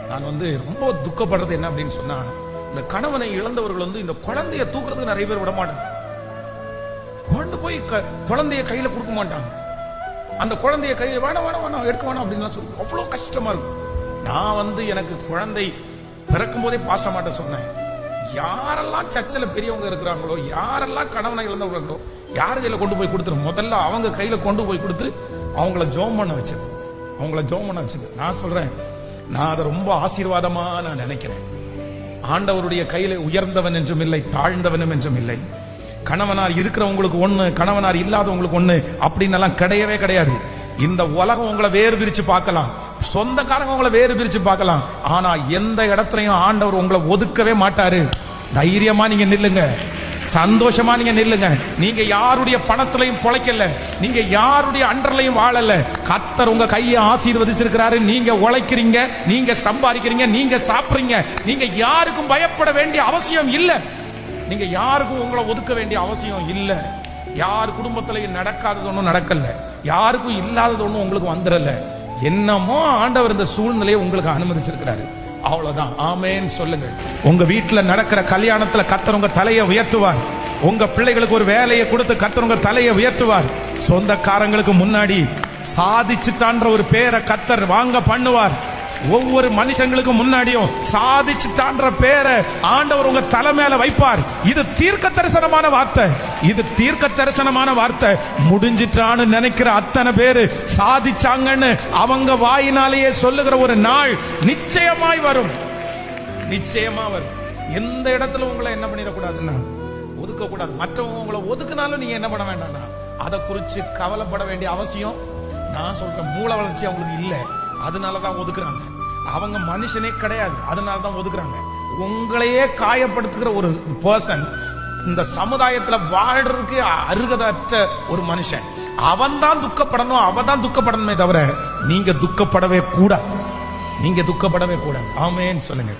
நான் ரொம்ப துக்கப்படுறது என்ன அப்படின்னு சொன்னா, இந்த கணவனை இழந்தவர்கள் இந்த குழந்தைய தூக்குறதுக்கு நிறைய பேர் விட மாட்டாங்க. கொண்டு போய் குழந்தைய கையில கொடுக்க மாட்டாங்க. அந்த குழந்தைய கையில வேணாம் வேணாம் வேணாம் எடுக்க வேணாம் அப்படின்னு சொல்லி அவ்வளவு கஷ்டமா இருக்கும். நான் எனக்கு குழந்தை பிறக்கும் போதே பாச மாட்டேன் சொன்னேன். யாரெல்லாம் சர்ச்சில் பெரியவங்க இருக்கிறாங்களோ, யாரெல்லாம் கணவனை இழந்தவர்களோ, யார் கையில கொண்டு போய் கொடுத்துரு, முதல்ல அவங்க கையில கொண்டு போய் கொடுத்து அவங்கள ஜெபம் பண்ண வச்சிரு. நான் சொல்றேன், நான் அதை ரொம்ப ஆசீர்வாதமா நான் நினைக்கிறேன். ஆண்டவருடைய கையில உயர்ந்தவன் என்றும் இல்லை, தாழ்ந்தவனும் என்றும் இல்லை. கணவனார் இருக்கிறவங்களுக்கு ஒண்ணு, கணவனார் இல்லாதவங்களுக்கு ஒண்ணு அப்படின்னு எல்லாம் கிடையவே கிடையாது. இந்த உலகம் உங்களை வேறு பிரிச்சு பார்க்கலாம், சொந்தக்காரங்க உங்களை வேறு பிரிச்சு பார்க்கலாம், ஆனா எந்த இடத்துலயும் ஆண்டவர் உங்களை ஒதுக்கவே மாட்டாரு. தைரியமா நீங்க நில்லுங்க, சந்தோஷமா நீங்க நில்லுங்க. நீங்க யாருடைய பணத்திலையும் பொழைக்கல, நீங்க யாருடைய அண்டர்லையும் வாழல. கர்த்தர் உங்க கையை ஆசீர்வதிச்சிருக்கிறாரு. நீங்க உழைக்கிறீங்க, நீங்க சம்பாதிக்கிறீங்க, நீங்க சாப்பிடுறீங்க. நீங்க யாருக்கும் பயப்பட வேண்டிய அவசியம் இல்ல. நீங்க யாருக்கும் உங்களை ஒதுக்க வேண்டிய அவசியம் இல்ல. யார் குடும்பத்திலையும் நடக்காதது ஒன்றும் நடக்கல, யாருக்கும் இல்லாதது ஒன்றும் உங்களுக்கு வந்துடல. என்னமோ ஆண்டவர் இந்த சூழ்நிலையை உங்களுக்கு அனுமதிச்சிருக்கிறாரு, அவ்வளவுதான். ஆமென் சொல்லுங்க. உங்க வீட்டுல நடக்கிற கல்யாணத்துல கர்த்தர் உங்க தலையை உயர்த்துவார். உங்க பிள்ளைகளுக்கு ஒரு வேலையை கொடுத்து கர்த்தர் உங்க தலையை உயர்த்துவார். சொந்தக்காரங்களுக்கு முன்னாடி சாதிச்சுட்டான்ற ஒரு பேரை கர்த்தர் வாங்க பண்ணுவார். ஒவ்வொரு மனுஷங்களுக்கு முன்னாடியும் சாதிச்சுட்டான்ற பேரை ஆண்டவர் உங்க தலை மேல வைப்பார். இது தீர்க்க தரிசனமான வார்த்தை, இது தீர்க்க தரிசனமான வார்த்தை. முடிஞ்சிட்டான்னு நினைக்கிற அத்தனை பேரு சாதிச்சாங்கன்னு அவங்க வாயினாலேயே சொல்லுகிற ஒரு நாள் நிச்சயமாய் வரும், நிச்சயமா வரும். எந்த இடத்துல உங்களை என்ன பண்ணிடக்கூடாதுன்னா ஒதுக்க கூடாது. மற்றவங்க உங்களை ஒதுக்குனாலும் நீங்க என்ன பண்ண வேண்டாம்னா அதை குறிச்சு கவலைப்பட வேண்டிய அவசியம், நான் சொல்றேன், மூல வளர்ச்சி அவங்களுக்கு இல்ல, அதனாலதான் ஒதுக்குறாங்க. அவங்க மனுஷனே கிடையாது, அதனாலதான் ஒதுக்குறாங்க. உங்களையே காயப்படுத்துகிற ஒரு பர்சன் இந்த சமுதாயத்துல வாழ்றதுக்கு அருகதற்ற ஒரு மனுஷன், அவன் தான் துக்கப்படணும், அவன் தான் துக்கப்படணுமே தவிர நீங்க துக்கப்படவே கூடாது, நீங்க துக்கப்படவே கூடாது. ஆமென் சொல்லுங்க.